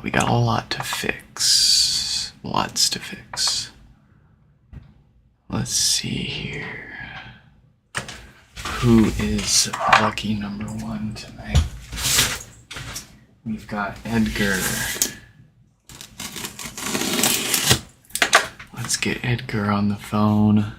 we got a lot to fix. Lots to fix. Let's see here. Who is lucky number one tonight? We've got Edgar. Let's get Edgar on the phone.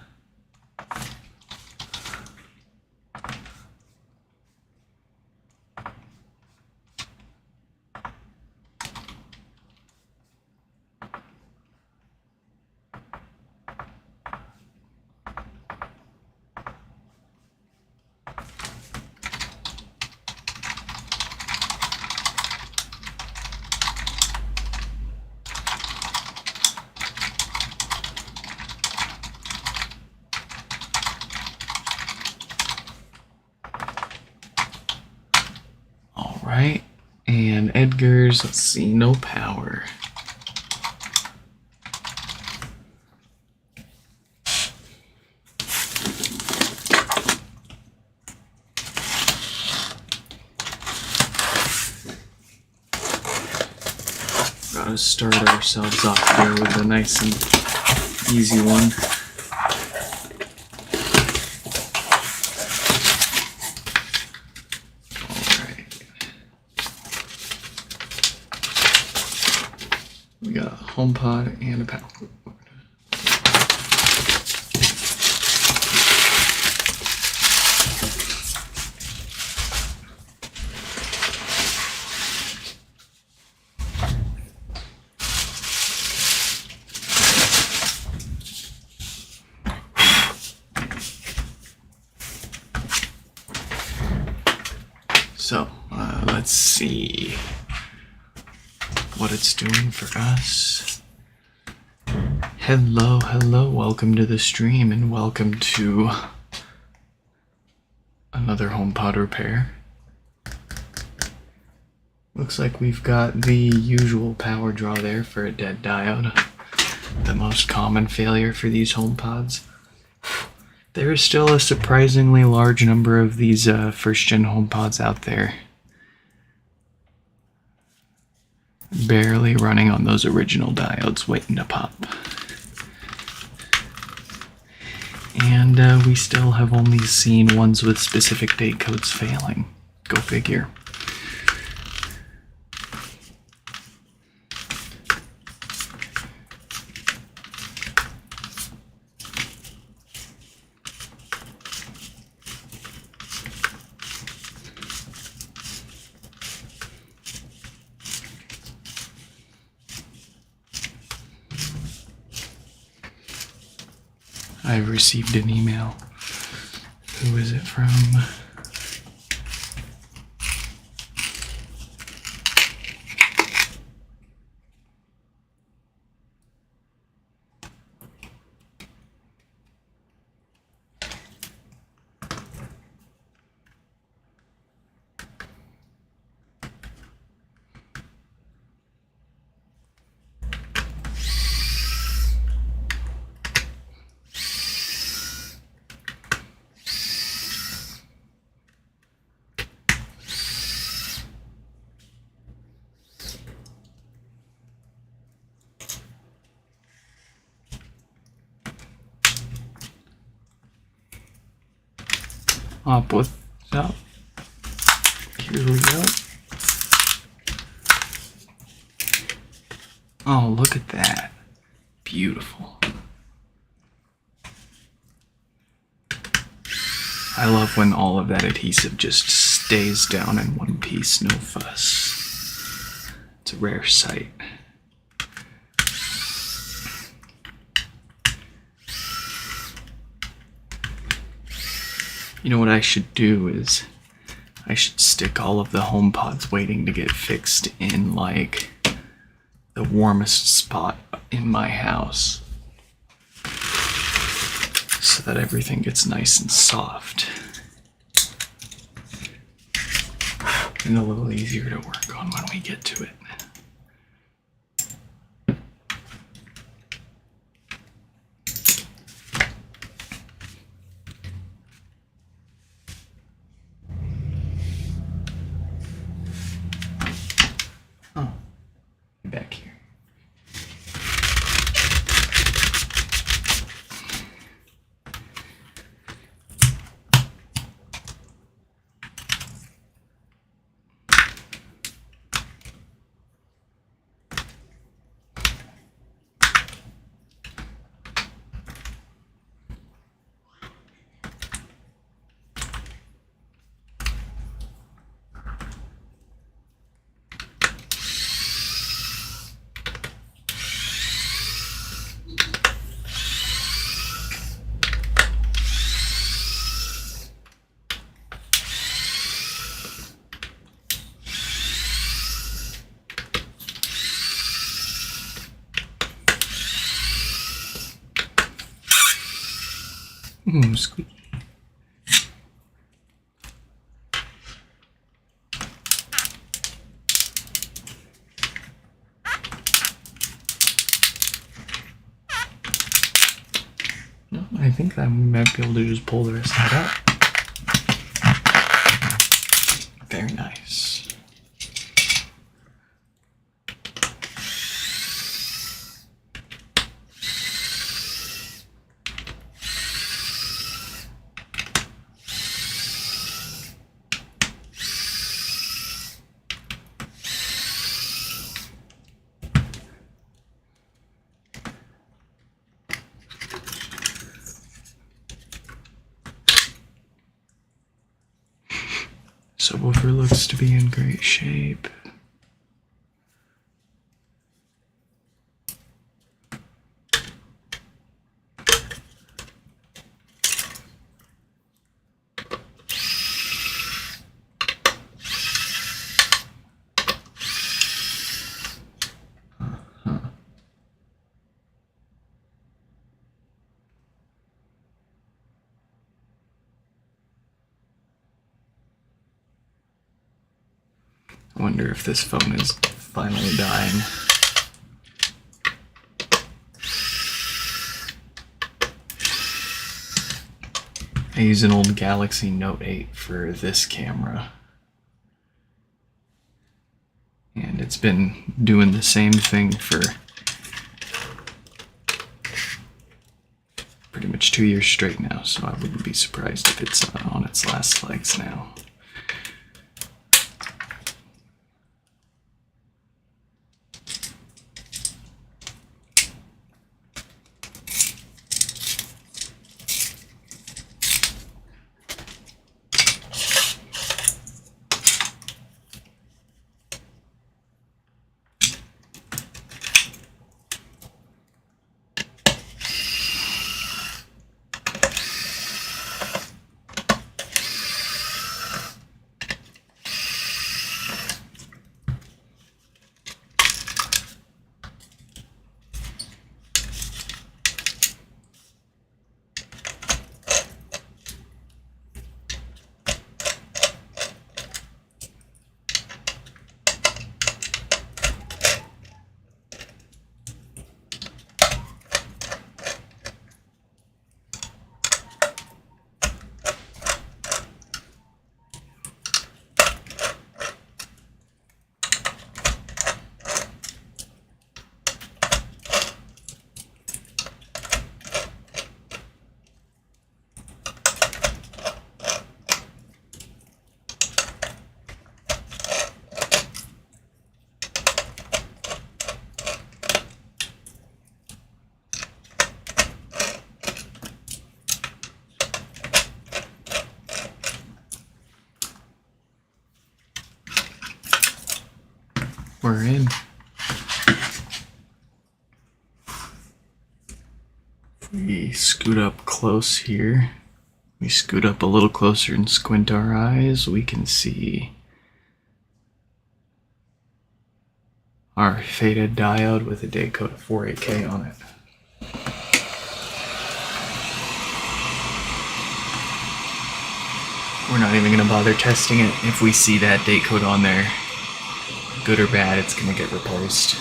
Right, and Edgar's, let's see, no power. Gotta start ourselves off here with a nice and easy one. We got a HomePod and a power cord. So, let's see what it's doing for us. Hello, welcome to the stream and welcome to another HomePod repair. Looks like we've got the usual power draw there for a dead diode. The most common failure for these HomePods. There is still a surprisingly large number of these first-gen HomePods out there. Barely running on those original diodes waiting to pop. And we still have only seen ones with specific date codes failing. Go figure. I've received an email. Who is it from? What's up? Here we go. Oh, look at that. Beautiful. I love when all of that adhesive just stays down in one piece, no fuss. It's a rare sight. You know what I should do is I should stick all of the HomePods waiting to get fixed in like the warmest spot in my house so that everything gets nice and soft and a little easier to work on when we get to it. Ooh, squeaky. No, I think that we might be able to just pull the rest of that up. Very nice. Subwoofer looks to be in great shape. I wonder if this phone is finally dying. I use an old Galaxy Note 8 for this camera. And it's been doing the same thing for pretty much 2 years straight now, so I wouldn't be surprised if it's on its last legs now. We're in. If we scoot up close here, we scoot up a little closer and squint our eyes, we can see our faded diode with a date code of 48K on it. We're not even going to bother testing it. If we see that date code on there, good or bad, it's going to get replaced.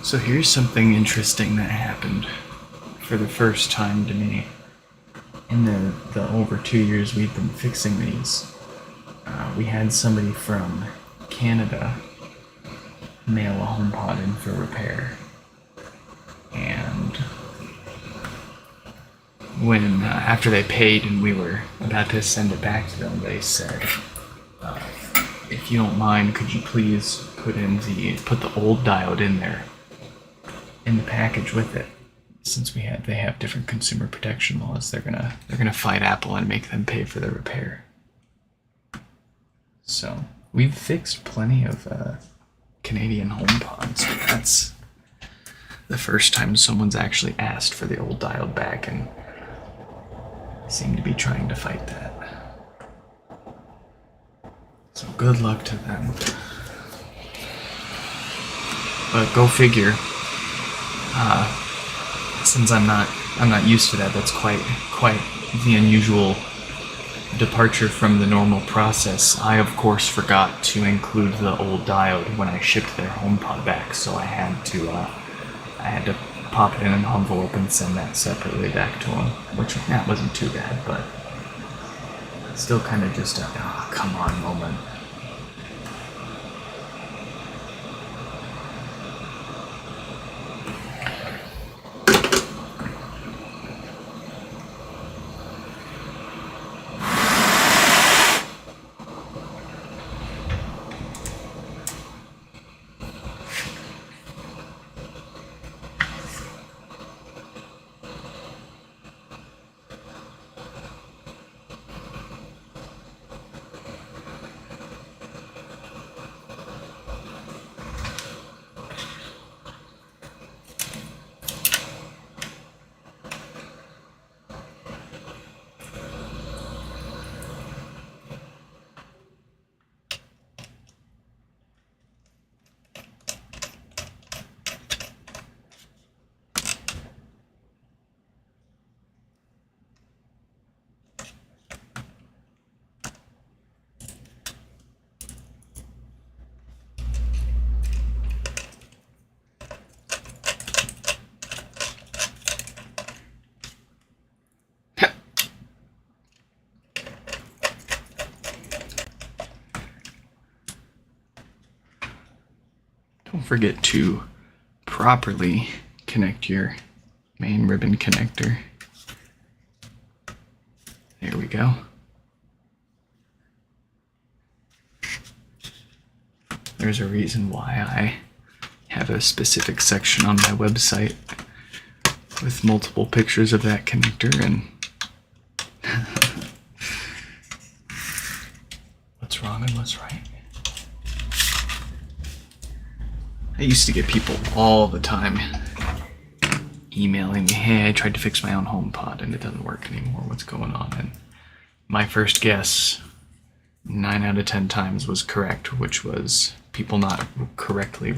So here's something interesting that happened for the first time to me. In the over 2 years we've been fixing these, we had somebody from Canada mail a HomePod in for repair. And when after they paid and we were about to send it back to them, they said, "If you don't mind, could you please put the old diode in there, in the package with it? Since they have different consumer protection laws, they're gonna fight Apple and make them pay for the repair." So we've fixed plenty of Canadian HomePods, but that's the first time someone's actually asked for the old diode back, and seem to be trying to fight that. So good luck to them. But go figure. Since I'm not used to that, that's quite the unusual departure from the normal process. I of course forgot to include the old diode when I shipped their HomePod back, so I had to pop it in an envelope and send that separately back to them, which that wasn't too bad, but still kind of just a come on moment. Don't forget to properly connect your main ribbon connector. There we go. There's a reason why I have a specific section on my website with multiple pictures of that connector and what's wrong and what's right. I used to get people all the time emailing me, "Hey, I tried to fix my own HomePod and it doesn't work anymore. What's going on?" And my first guess, 9 out of 10 times, was correct, which was people not correctly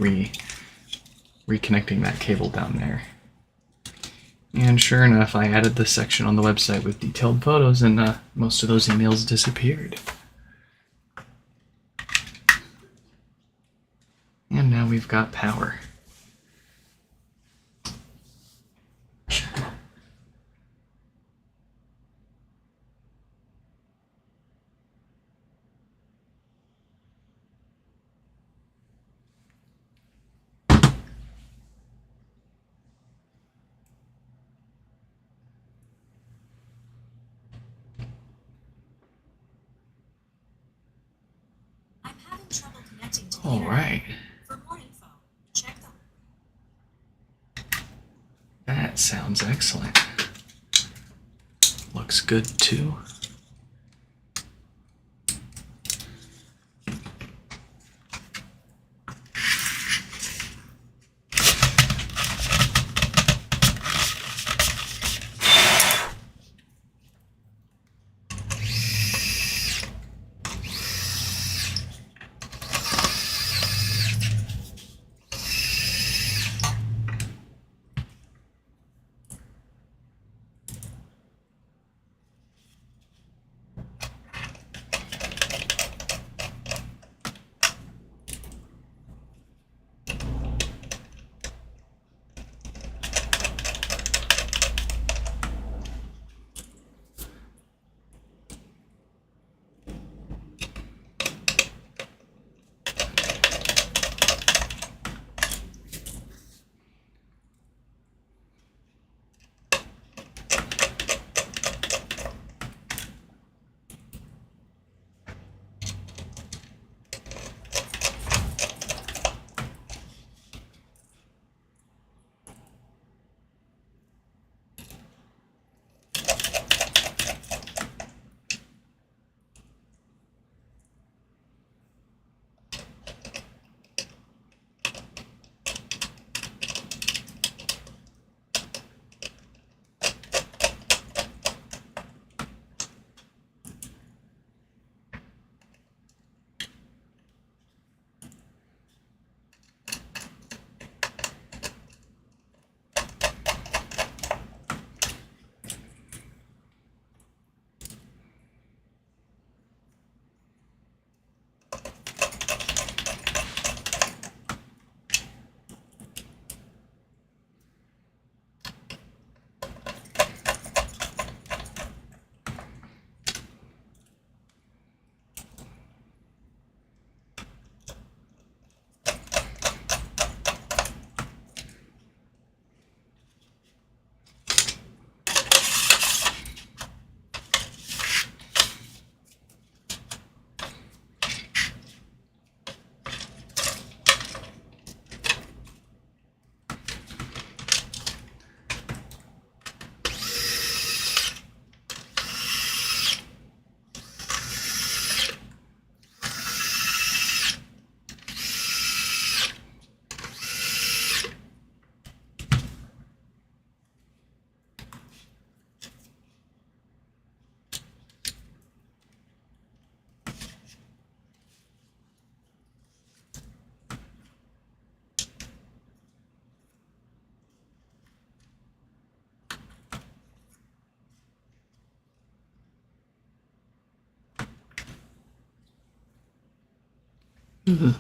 reconnecting that cable down there. And sure enough, I added the section on the website with detailed photos, and most of those emails disappeared. And now we've got power. I'm having trouble connecting to the All internet. right. For more info, check them. That sounds excellent. Looks good too. Ugh.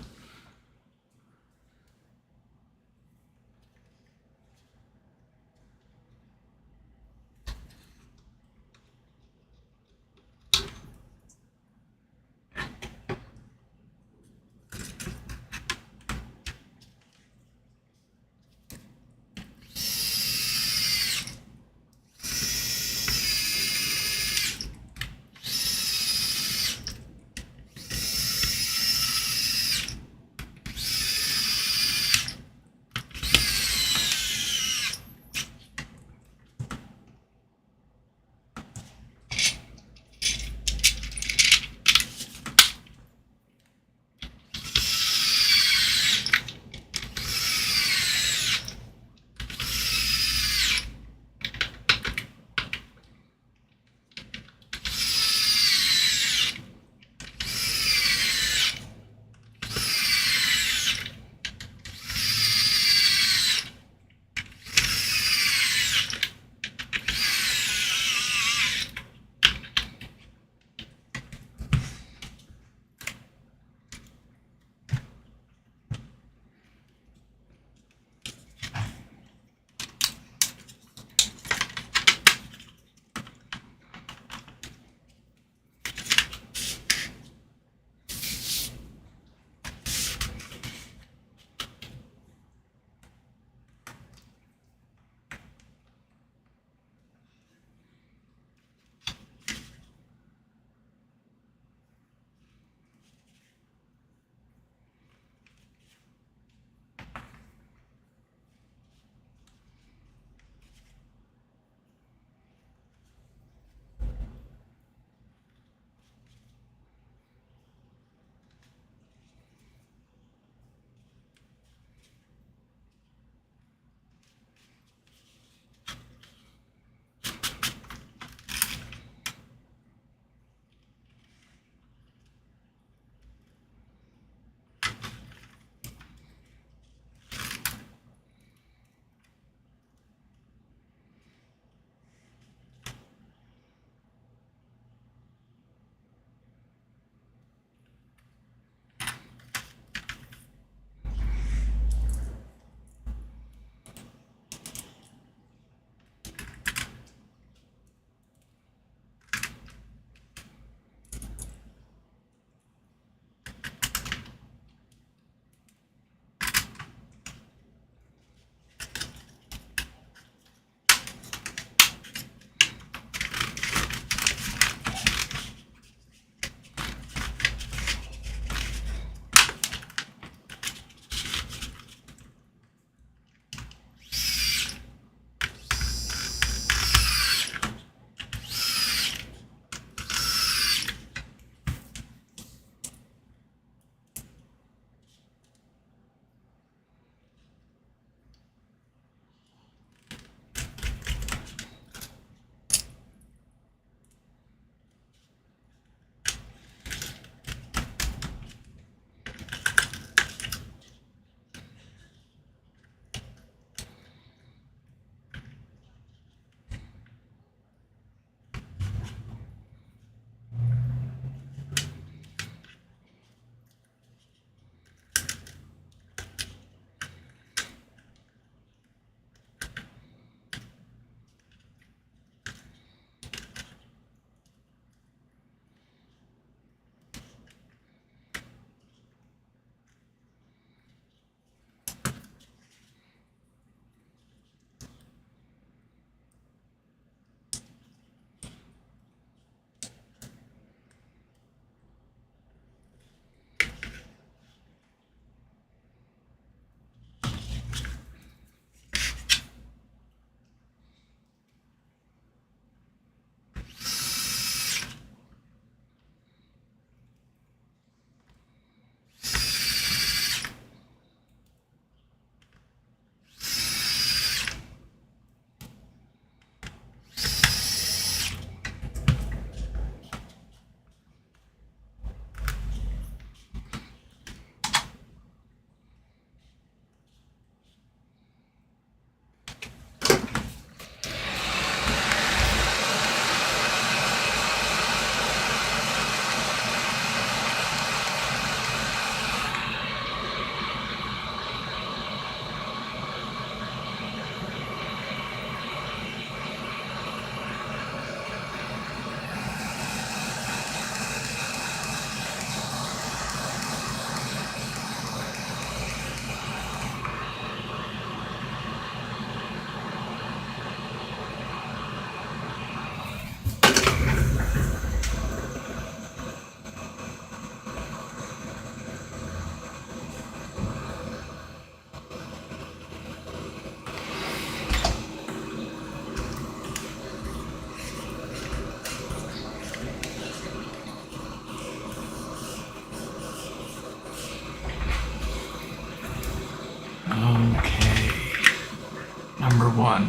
one.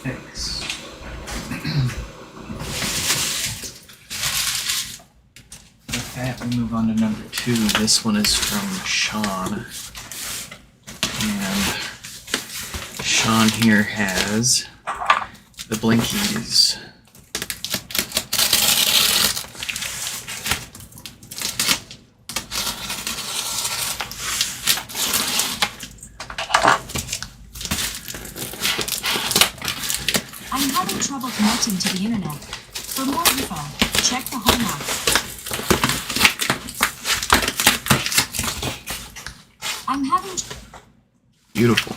Thanks. With that, we move on to number 2. This one is from Sean. And Sean here has the Blinkies. I'm having trouble connecting to the internet. For more info, check the home app. I'm having... Beautiful.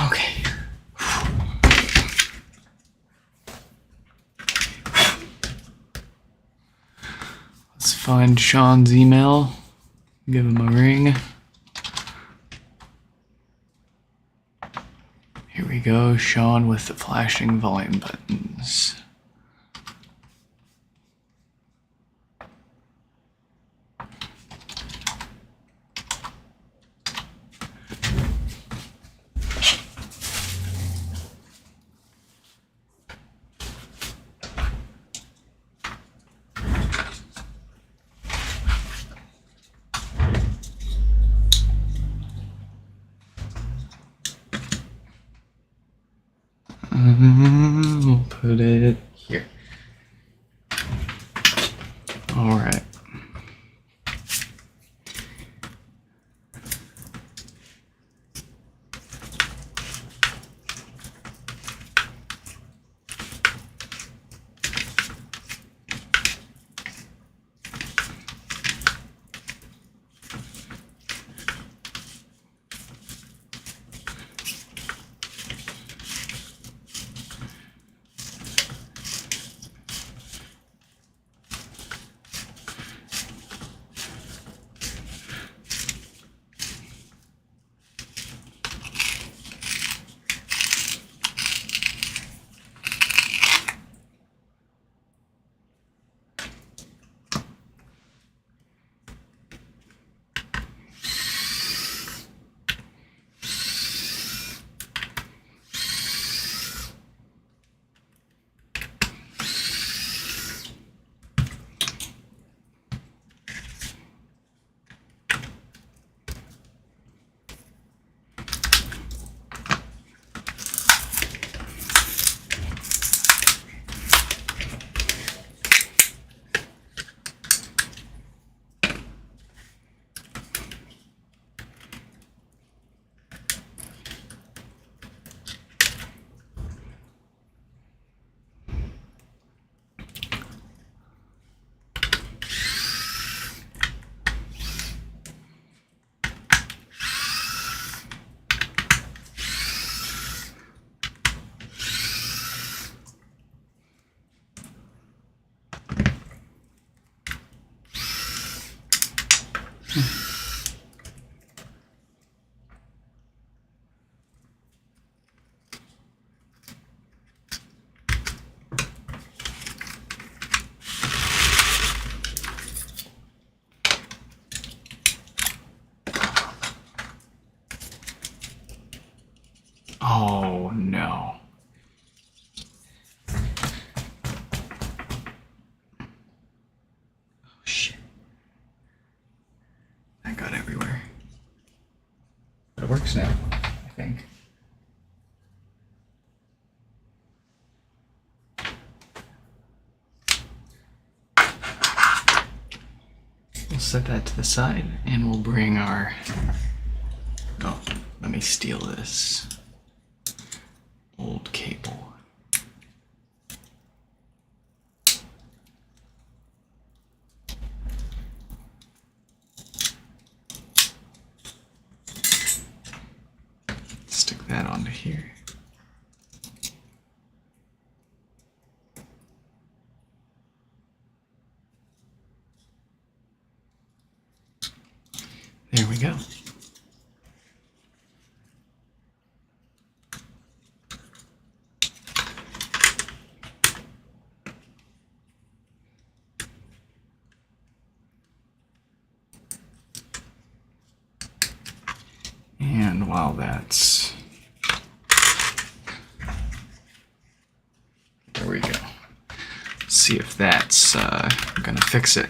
Okay. Let's find Sean's email. Give him a ring. Here we go, Sean with the flashing volume buttons. We'll put it here. All right. Oh no. Oh shit. That got everywhere. But it works now, I think. We'll set that to the side and we'll bring our... Oh. Let me steal this old cable. Stick that onto here. There we go. And while that's... There we go. Let's see if that's gonna fix it.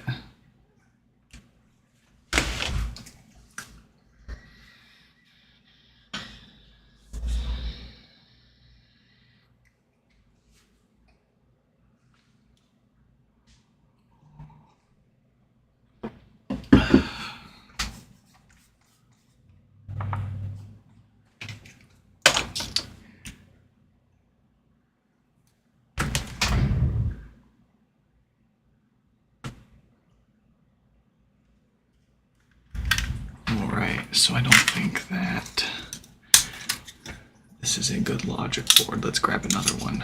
Alright, so I don't think that this is a good logic board. Let's grab another one.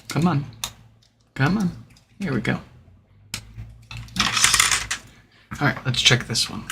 Come on. Come on. Here we go. Nice. Alright, let's check this one.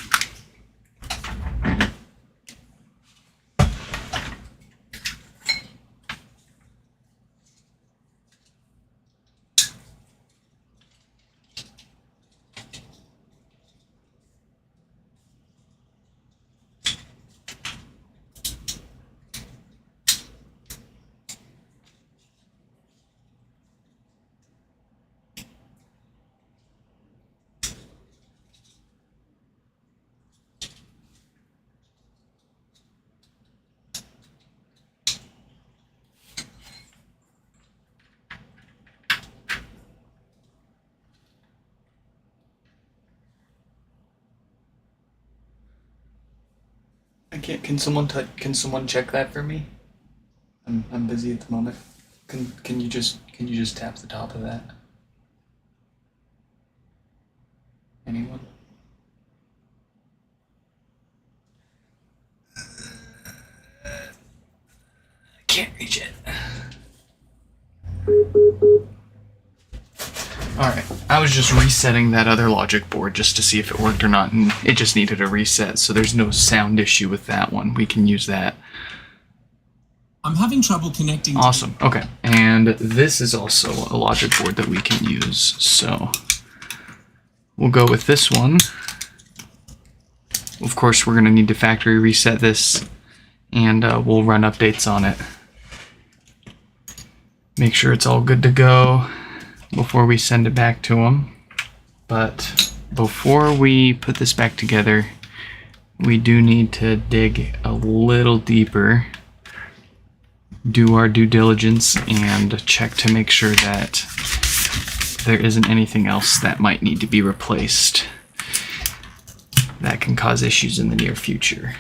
I can't. Can someone check that for me? I'm busy at the moment. Can you just tap the top of that? Anyone? I can't reach it. Alright, I was just resetting that other logic board just to see if it worked or not, and it just needed a reset, so there's no sound issue with that one. We can use that. I'm having trouble connecting. Awesome, okay. And this is also a logic board that we can use, so we'll go with this one. Of course, we're going to need to factory reset this, and we'll run updates on it. Make sure it's all good to go before we send it back to them. But before we put this back together, we do need to dig a little deeper, do our due diligence, and check to make sure that there isn't anything else that might need to be replaced that can cause issues in the near future.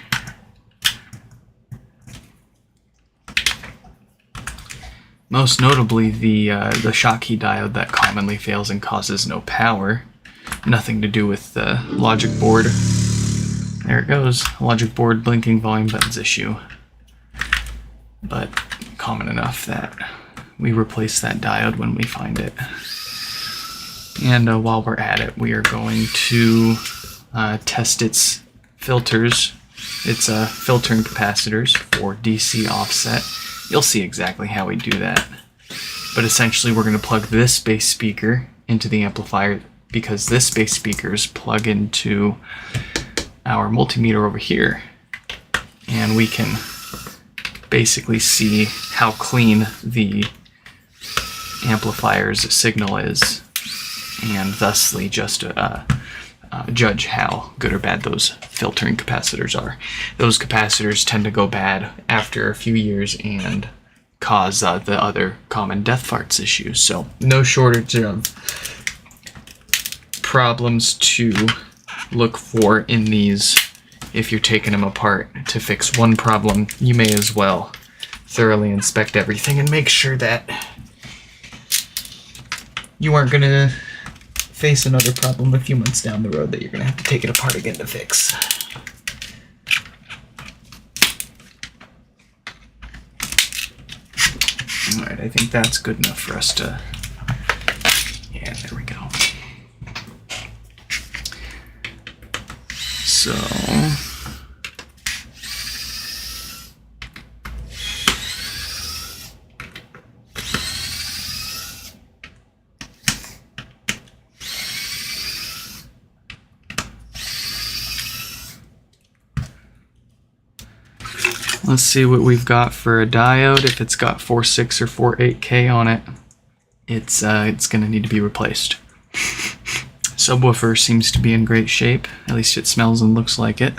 Most notably, the Schottky diode that commonly fails and causes no power. Nothing to do with the logic board. There it goes, logic board blinking volume buttons issue. But common enough that we replace that diode when we find it. And while we're at it, we are going to test its filters, its filtering capacitors for DC offset. You'll see exactly how we do that. But essentially we're going to plug this bass speaker into the amplifier because this bass speakers plug into our multimeter over here. And we can basically see how clean the amplifier's signal is, and thusly just judge how good or bad those filtering capacitors are. Those capacitors tend to go bad after a few years and cause the other common death farts issues. So no shortage of problems to look for in these. If you're taking them apart to fix one problem, you may as well thoroughly inspect everything and make sure that you aren't going to face another problem a few months down the road that you're going to have to take it apart again to fix. Alright, I think that's good enough for us to... Yeah, there we go. So... Let's see what we've got for a diode. If it's got 4.6 or 4.8K on it, it's going to need to be replaced. Subwoofer seems to be in great shape. At least it smells and looks like it.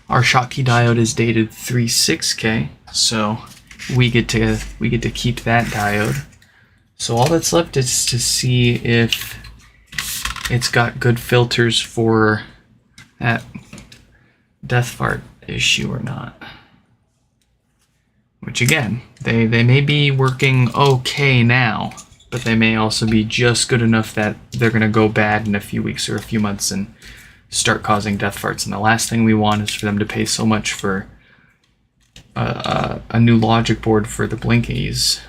Our Schottky diode is dated 3.6K, so we get to keep that diode. So all that's left is to see if it's got good filters for that death fart issue or not. Which again, they may be working okay now, but they may also be just good enough that they're going to go bad in a few weeks or a few months and start causing death farts. And the last thing we want is for them to pay so much for a new logic board for the Blinkies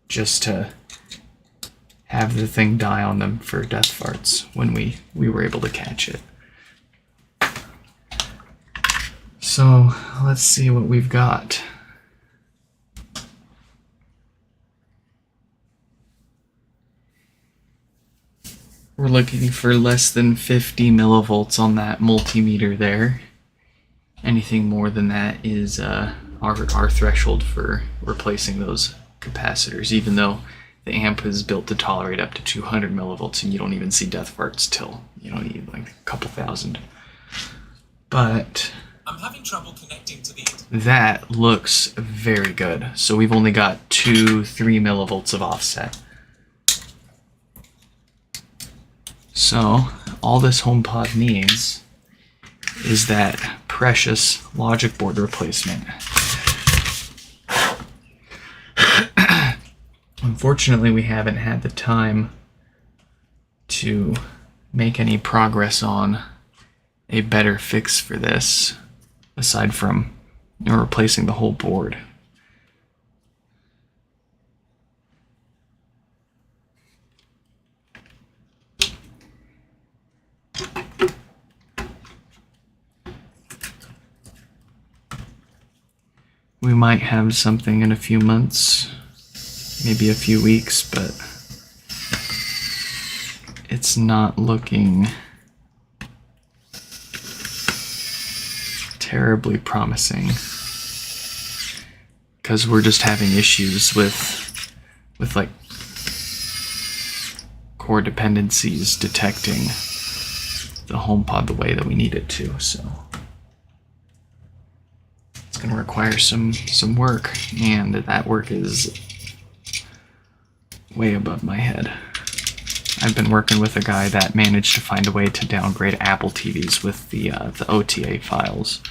just to have the thing die on them for death farts when we were able to catch it. So let's see what we've got. We're looking for less than 50 millivolts on that multimeter there. Anything more than that is our threshold for replacing those capacitors, even though the amp is built to tolerate up to 200 millivolts and you don't even see death farts till, you know, you need like a couple thousand. But I'm having trouble connecting to the that looks very good. So we've only got 2-3 millivolts of offset. So all this HomePod needs is that precious logic board replacement. Unfortunately, we haven't had the time to make any progress on a better fix for this, aside from, you know, replacing the whole board. We might have something in a few months, maybe a few weeks, but it's not looking terribly promising because we're just having issues with like core dependencies detecting the HomePod the way that we need it to. So it's going to require some work, and that work is way above my head. I've been working with a guy that managed to find a way to downgrade Apple TVs with the OTA files.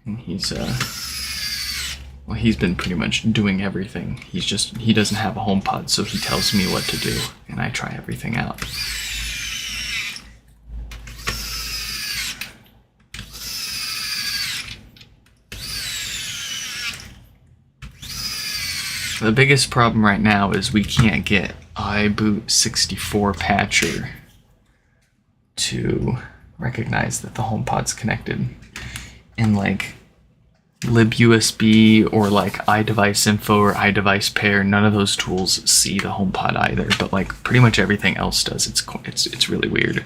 And he's been pretty much doing everything. He doesn't have a HomePod, so he tells me what to do, and I try everything out. The biggest problem right now is we can't get iBoot64 Patcher to recognize that the HomePod's connected. And like libUSB or like iDevice Info or iDevice Pair, none of those tools see the HomePod either, but like pretty much everything else does. It's really weird.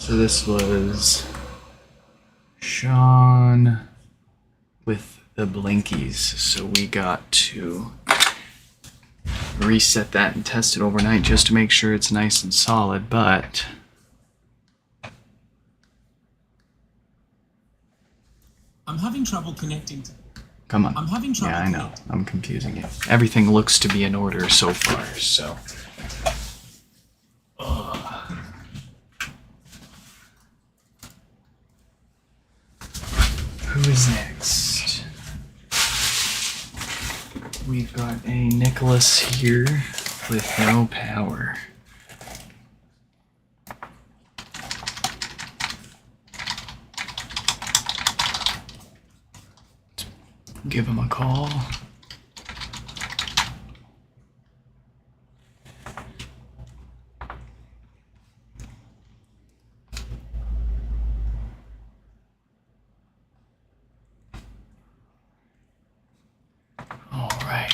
So this was Sean with the blinkies. So we got to reset that and test it overnight just to make sure it's nice and solid, but I'm having trouble connecting to. come on. I'm having trouble. Yeah, I know. connecting. I'm confusing you. Everything looks to be in order so far, so. Who's next? We've got a Nicholas here with no power. Give him a call. All right.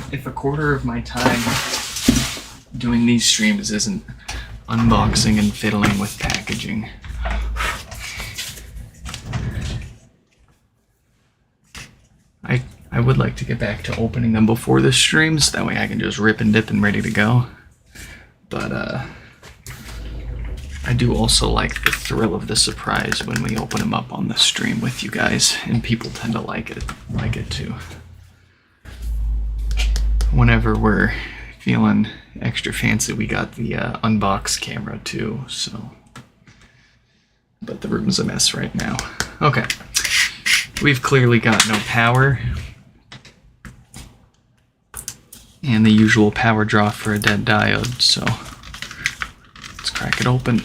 If a quarter of my time doing these streams isn't unboxing and fiddling with packaging, I would like to get back to opening them before the streams. That way I can just rip and dip and ready to go. But I do also like the thrill of the surprise when we open them up on the stream with you guys, and people tend to like it too. Whenever we're feeling extra fancy, we got the unbox camera too, so. But the room's a mess right now. Okay. We've clearly got no power. And the usual power draw for a dead diode, so let's crack it open.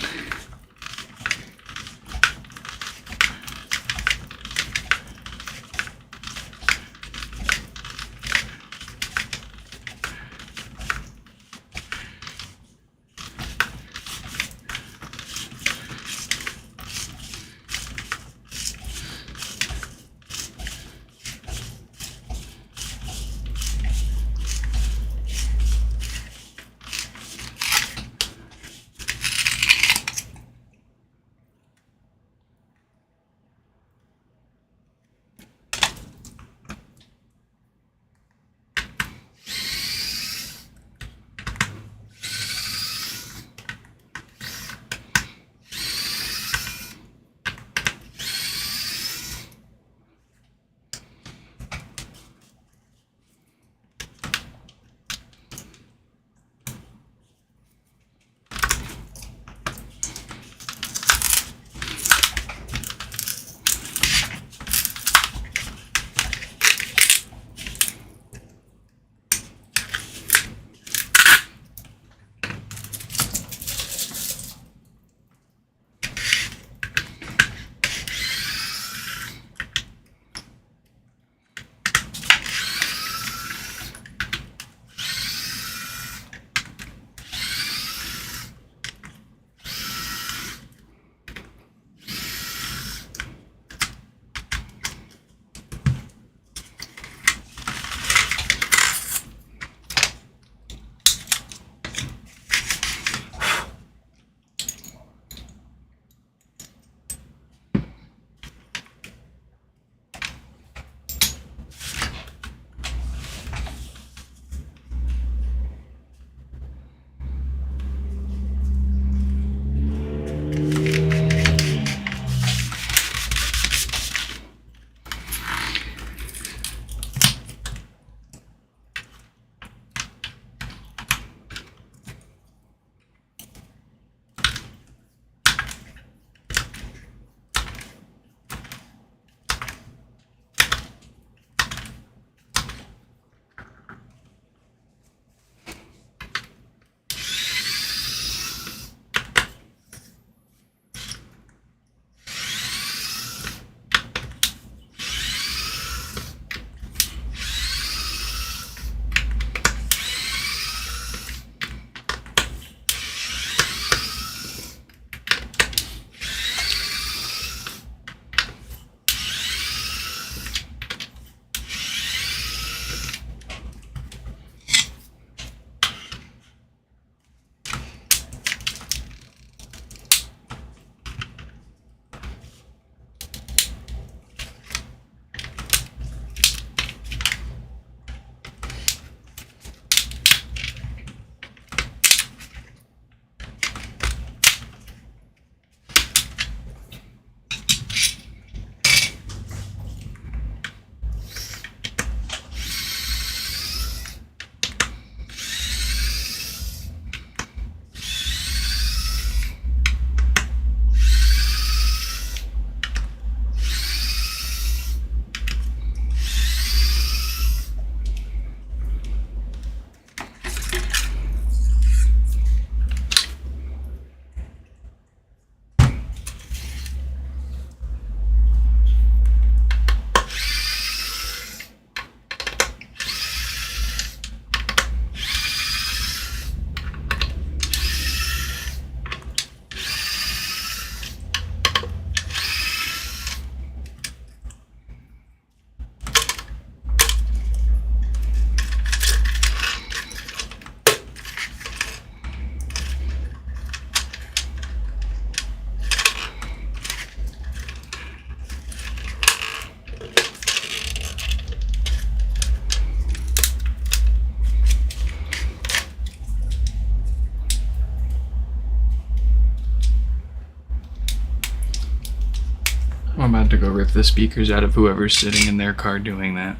I'm about to go rip the speakers out of whoever's sitting in their car doing that.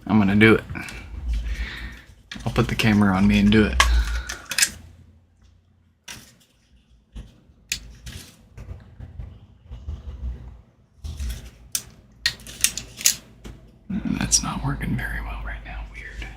I'm gonna do it. I'll put the camera on me and do it. That's not working very well right now. Weird.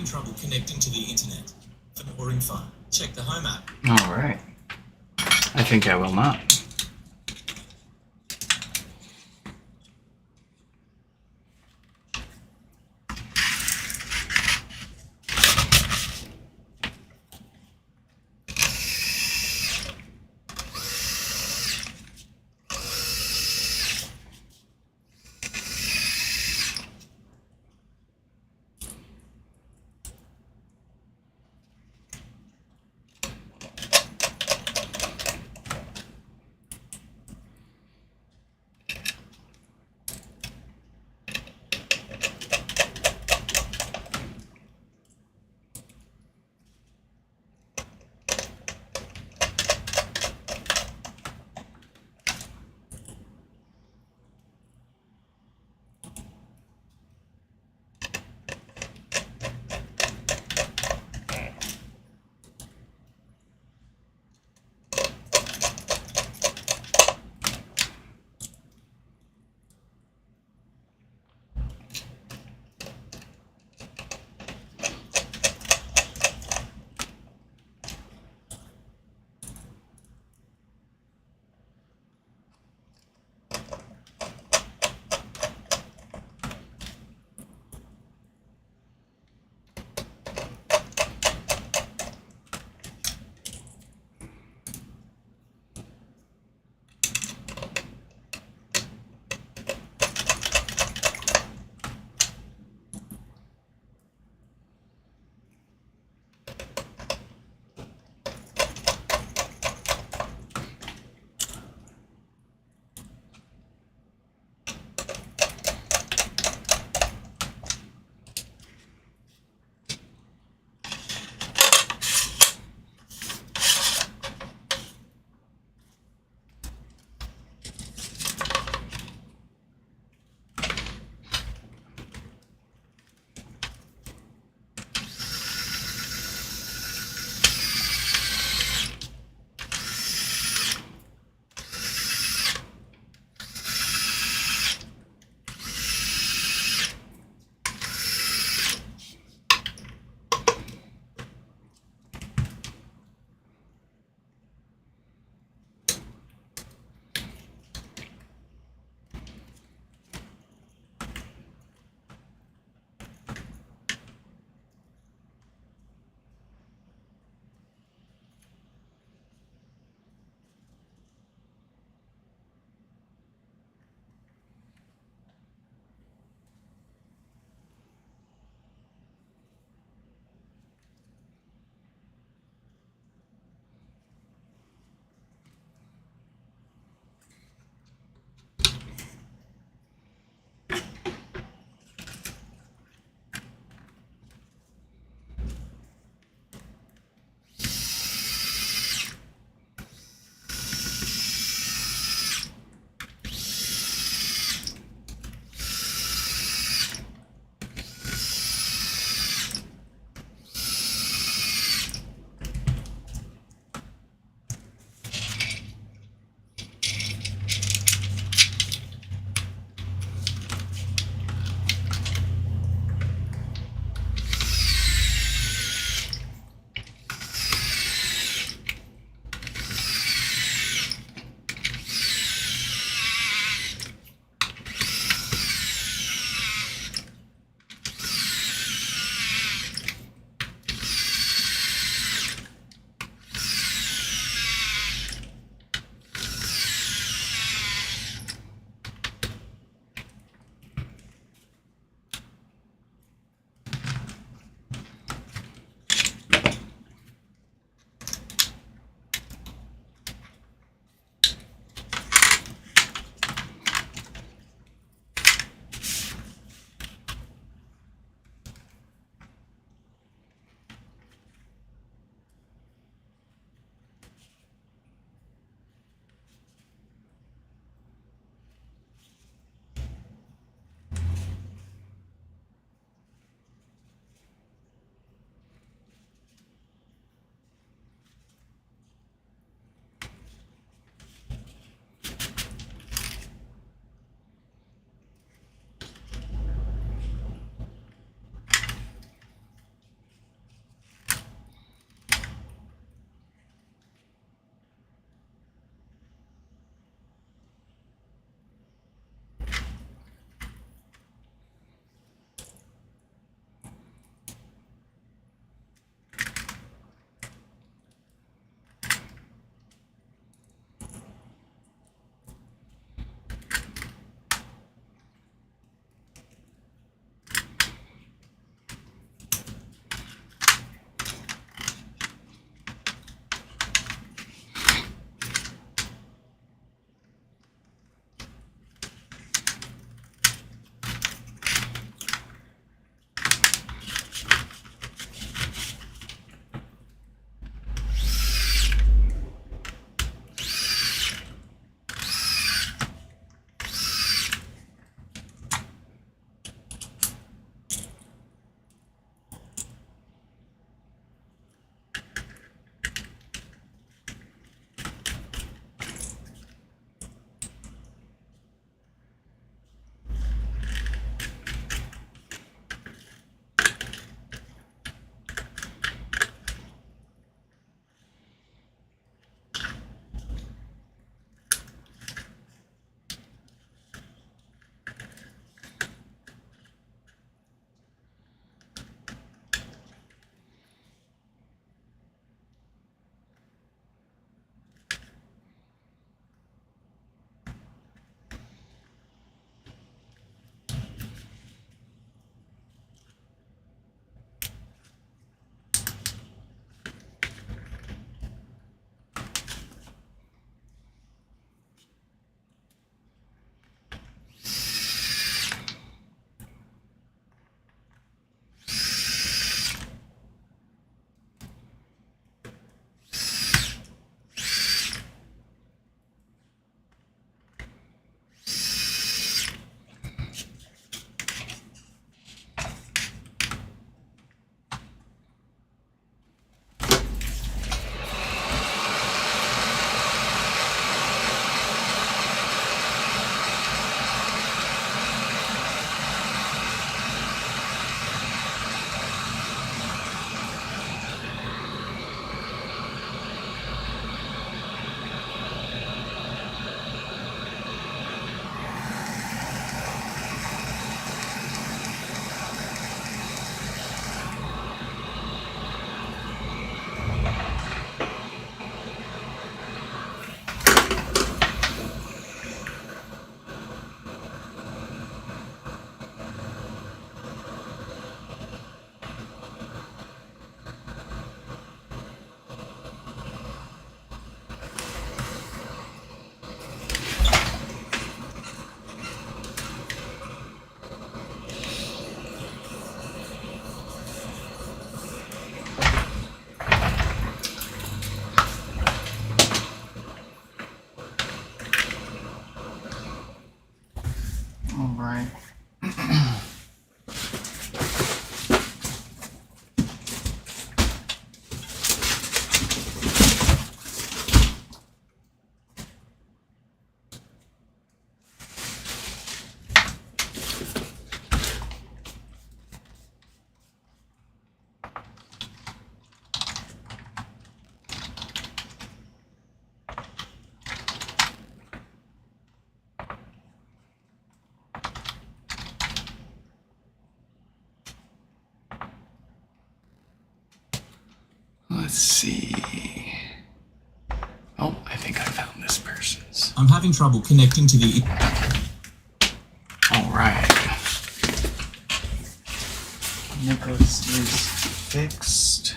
having trouble connecting to the internet. For more info, check the Home app. All right. I think I will not. right. Let's see. Oh, I think I found this person's. I'm having trouble connecting to the... All right. Nicholas is fixed.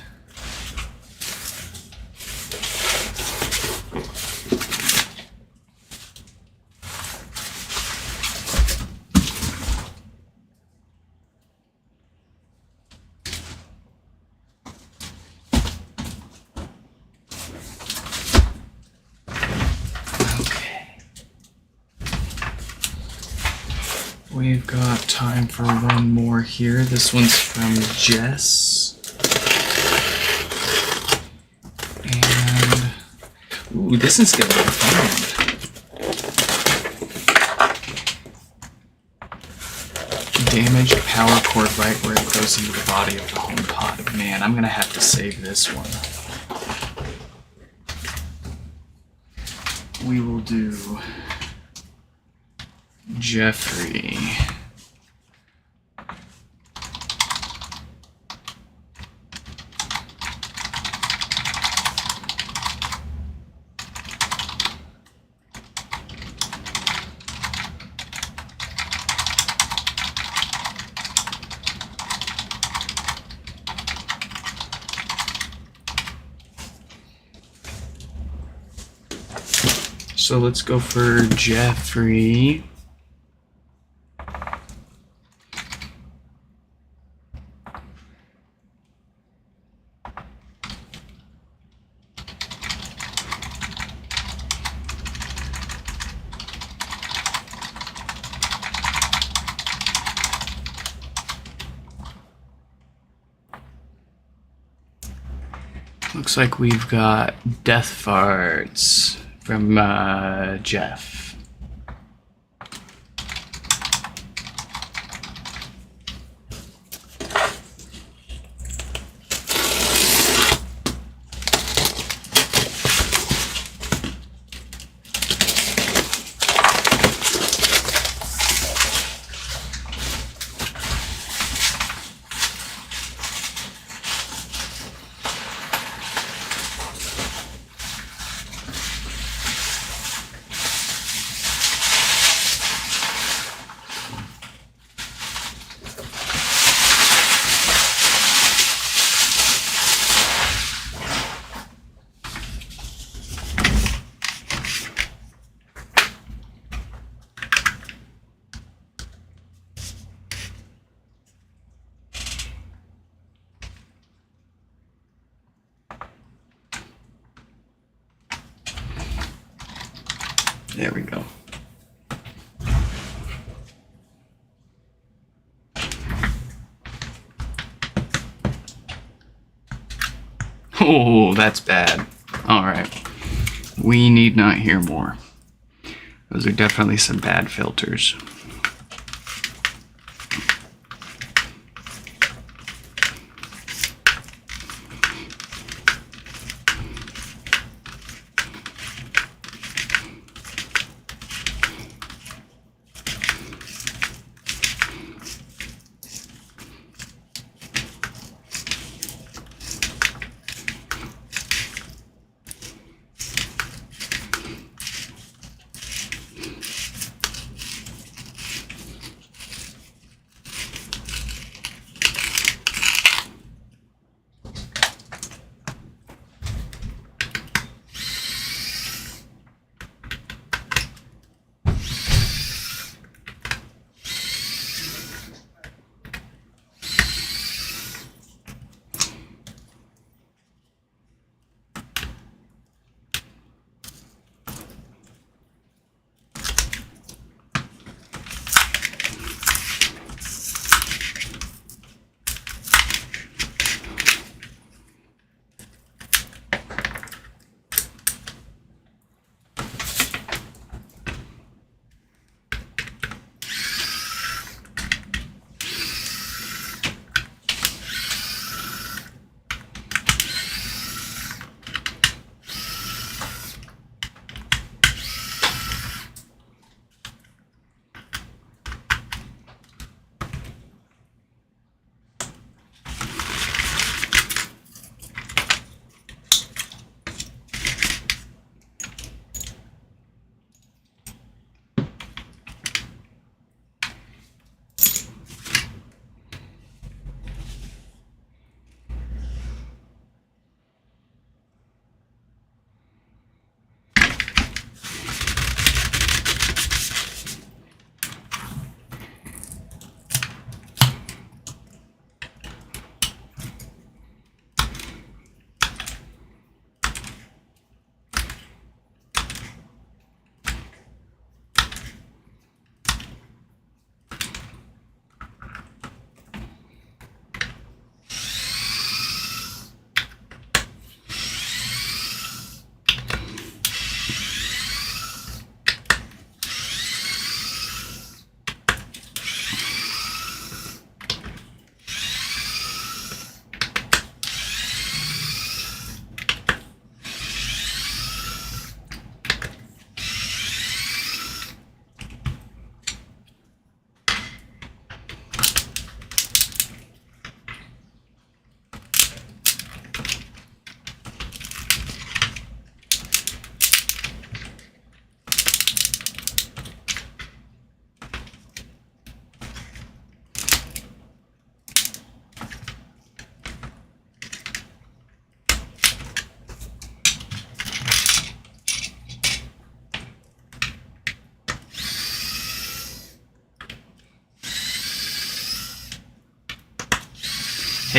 We've got time for one more here. This one's from Jess. And, ooh, this is gonna be fun. Damaged power cord right where it goes into the body of the HomePod. Man, I'm gonna have to save this one. We will do Jeffrey. So let's go for Jeffrey. Looks like we've got death farts from Jeff. There we go. Oh, that's bad. All right. We need not hear more. Those are definitely some bad filters.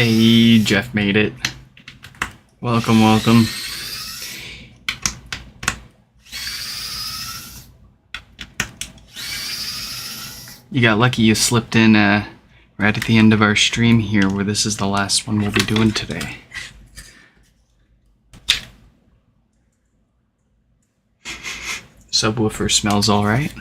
Hey, Jeff made it. Welcome, welcome. You got lucky you slipped in right at the end of our stream here, where this is the last one we'll be doing today. Subwoofer smells alright.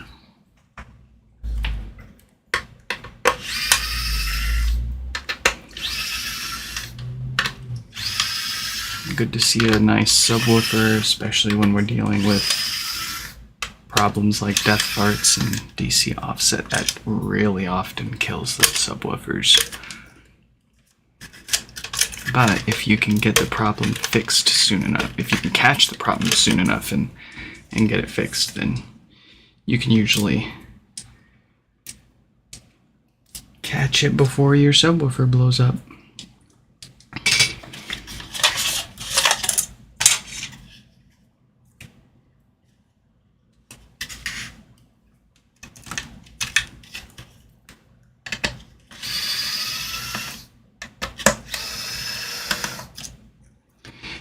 Good to see a nice subwoofer, especially when we're dealing with problems like death farts and DC offset. That really often kills those subwoofers. But if you can get the problem fixed soon enough, if you can catch the problem soon enough and get it fixed, then you can usually catch it before your subwoofer blows up.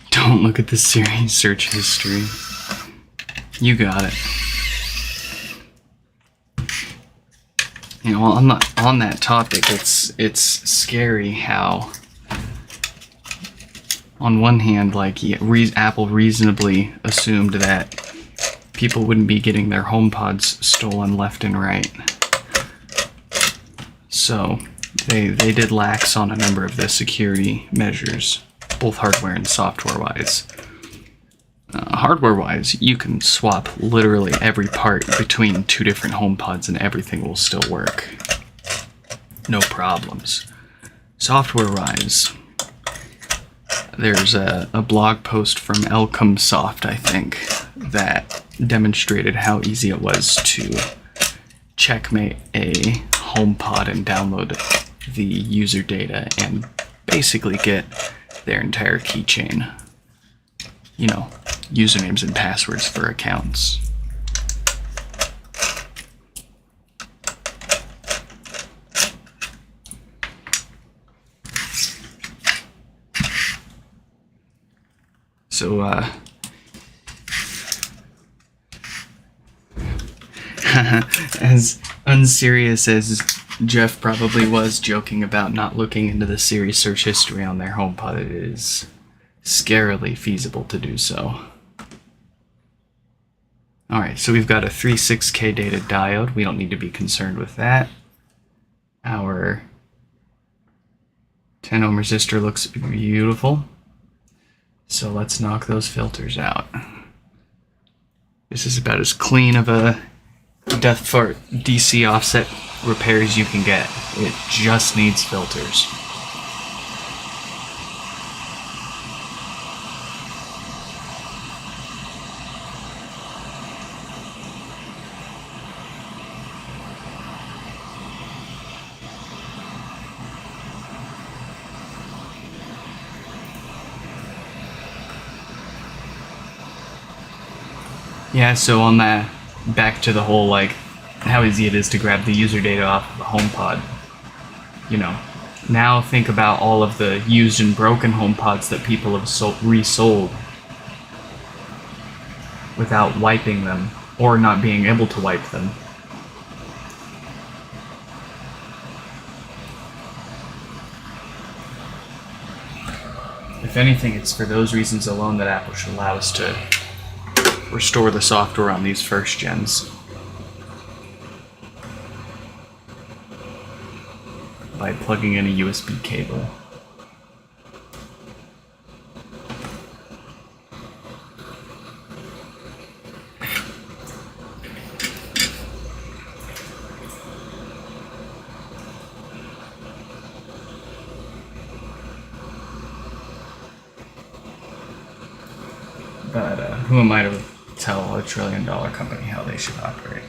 Don't look at the series search history. You got it. You know, on that topic, it's scary how, on one hand, like Apple reasonably assumed that people wouldn't be getting their HomePods stolen left and right. So they did lax on a number of the security measures, both hardware and software-wise. Hardware-wise, you can swap literally every part between two different HomePods and everything will still work. No problems. Software-wise, there's a blog post from Elcomsoft, I think, that demonstrated how easy it was to checkmate a HomePod and download the user data and basically get their entire keychain. You know, usernames and passwords for accounts. So, as unserious as Jeff probably was joking about not looking into the Siri search history on their HomePod, it is scarily feasible to do so. Alright, so we've got a 36K data diode. We don't need to be concerned with that. Our 10 ohm resistor looks beautiful. So let's knock those filters out. This is about as clean of a death fart DC offset repair as you can get. It just needs filters. Yeah, so on that, back to the whole, like, how easy it is to grab the user data off of the HomePod. You know, now think about all of the used and broken HomePods that people have resold without wiping them, or not being able to wipe them. If anything, it's for those reasons alone that Apple should allow us to restore the software on these first gens by plugging in a USB cable. But who am I to tell $1 trillion company how they should operate?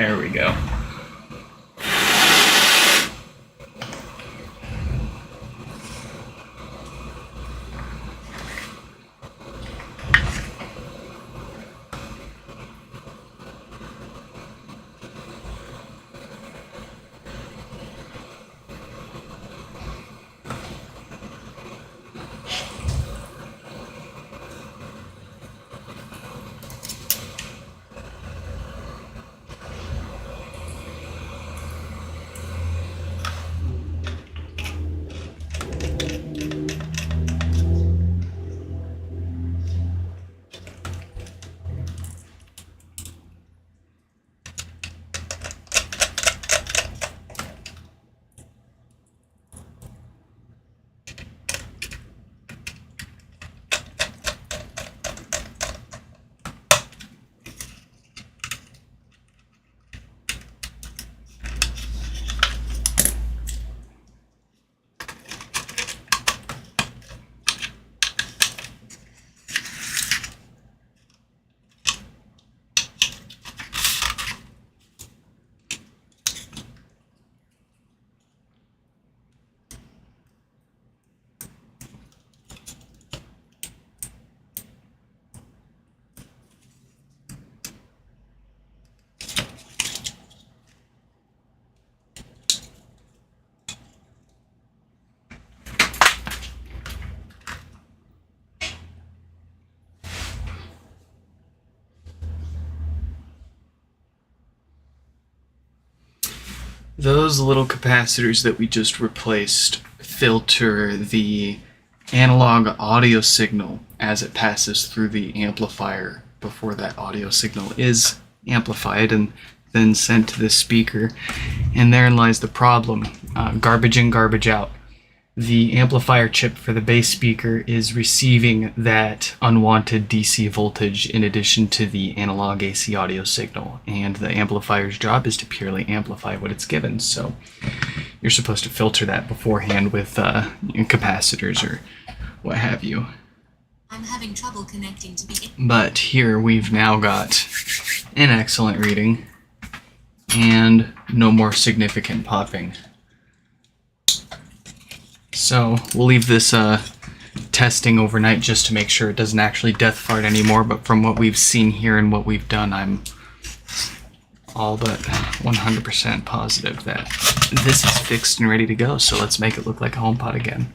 There we go. Those little capacitors that we just replaced filter the analog audio signal as it passes through the amplifier before that audio signal is amplified and then sent to the speaker. And therein lies the problem. Garbage in, garbage out. The amplifier chip for the bass speaker is receiving that unwanted DC voltage in addition to the analog AC audio signal, and the amplifier's job is to purely amplify what it's given. So you're supposed to filter that beforehand with capacitors or what have you. I'm having trouble connecting to the... But here we've now got an excellent reading and no more significant popping. So we'll leave this testing overnight just to make sure it doesn't actually death fart anymore, but from what we've seen here and what we've done, I'm all but 100% positive that this is fixed and ready to go. So let's make it look like a HomePod again.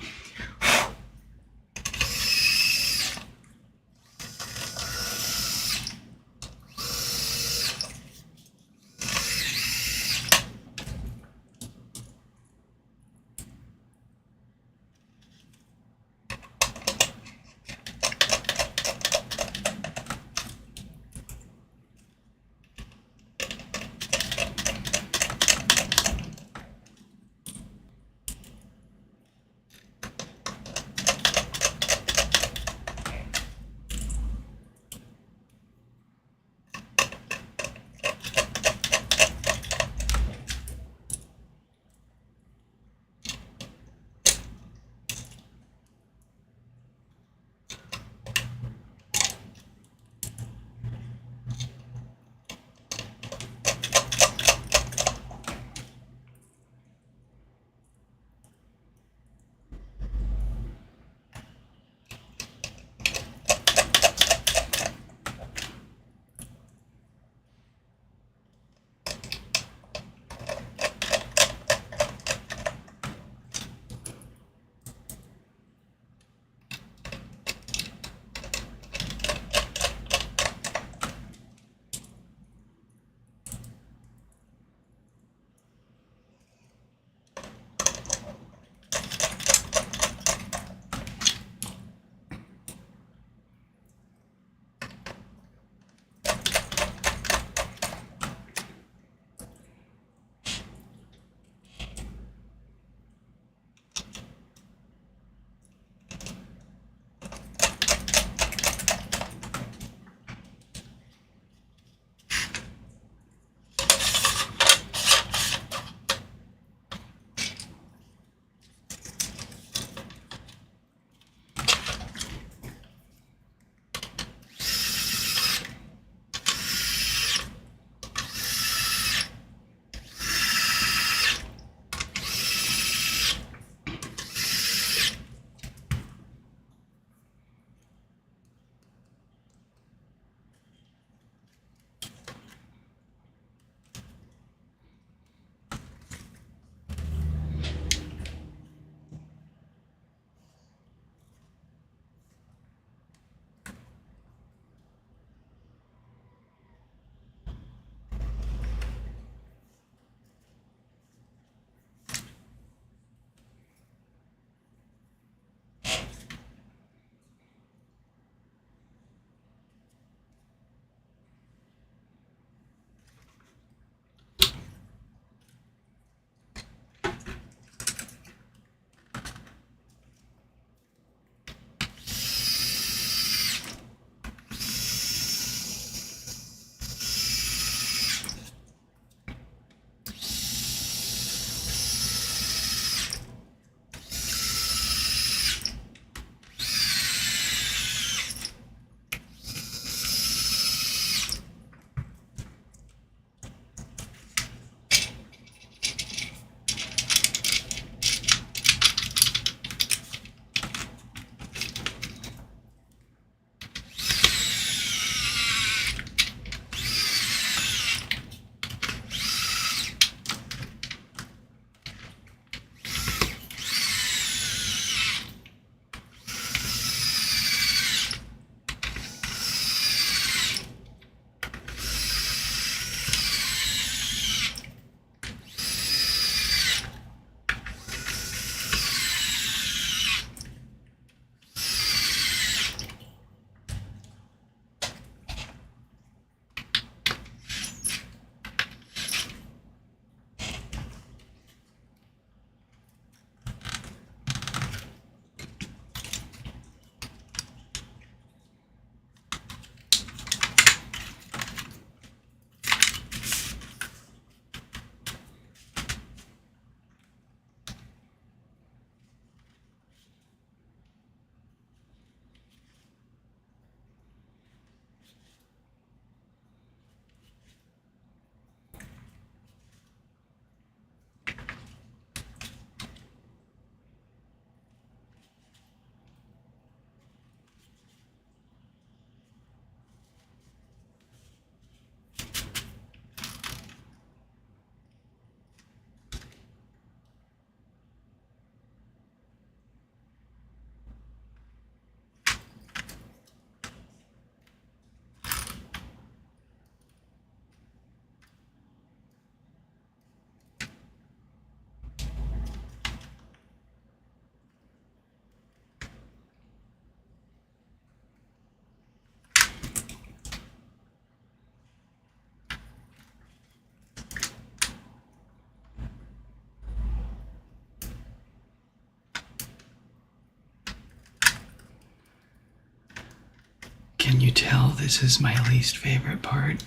Can you tell this is my least favorite part?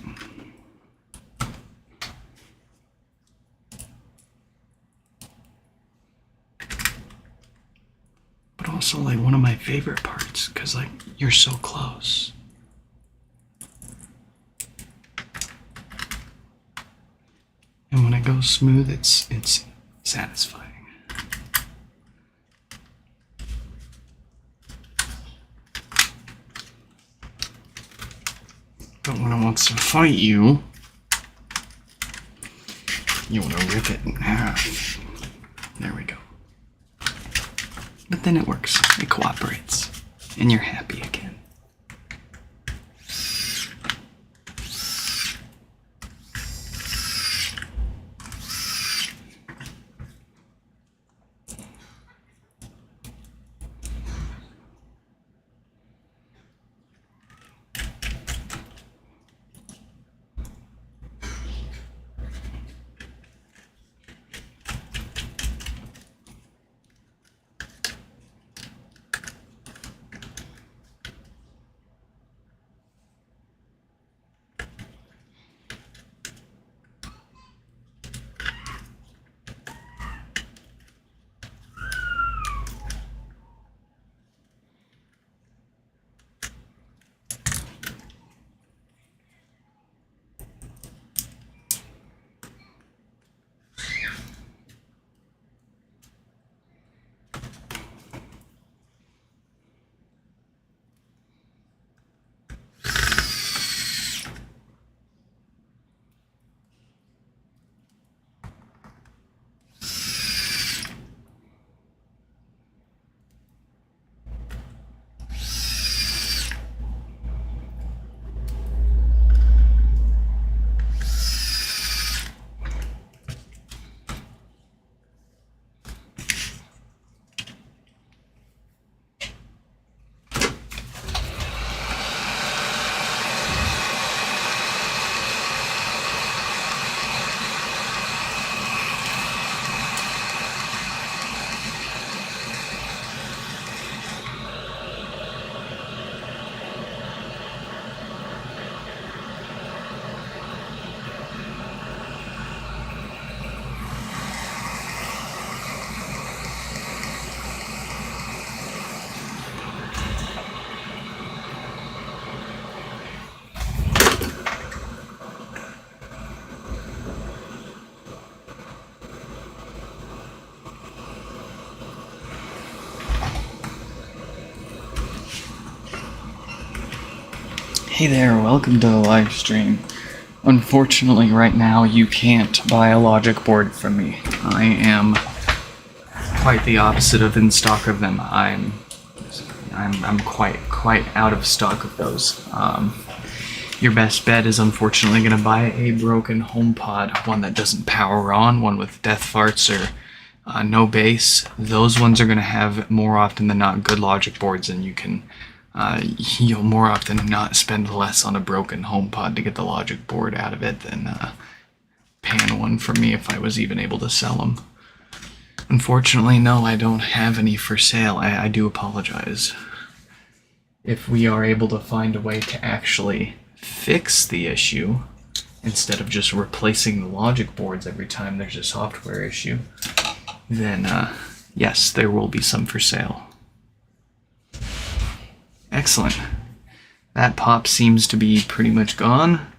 But also like one of my favorite parts, because like you're so close. And when it goes smooth, it's satisfying. But when it wants to fight you, you want to rip it in half. There we go. But then it works. It cooperates. And you're happy again. Hey there, welcome to the live stream. Unfortunately, right now you can't buy a logic board from me. I am quite the opposite of in stock of them. I'm quite out of stock of those. Your best bet is unfortunately going to buy a broken HomePod, one that doesn't power on, one with death farts or no bass. Those ones are going to have more often than not good logic boards, and you can you'll more often than not spend less on a broken HomePod to get the logic board out of it than paying one from me if I was even able to sell them. Unfortunately, no, I don't have any for sale. I do apologize. If we are able to find a way to actually fix the issue, instead of just replacing the logic boards every time there's a software issue, then yes, there will be some for sale. Excellent. That pop seems to be pretty much gone.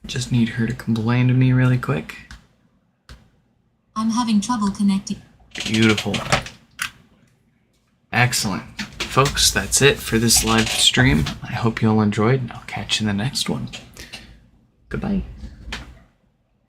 Just need her to complain to me really quick. I'm having trouble connecting. Beautiful. Excellent. Folks, that's it for this live stream. I hope you all enjoyed, and I'll catch you in the next one. Goodbye.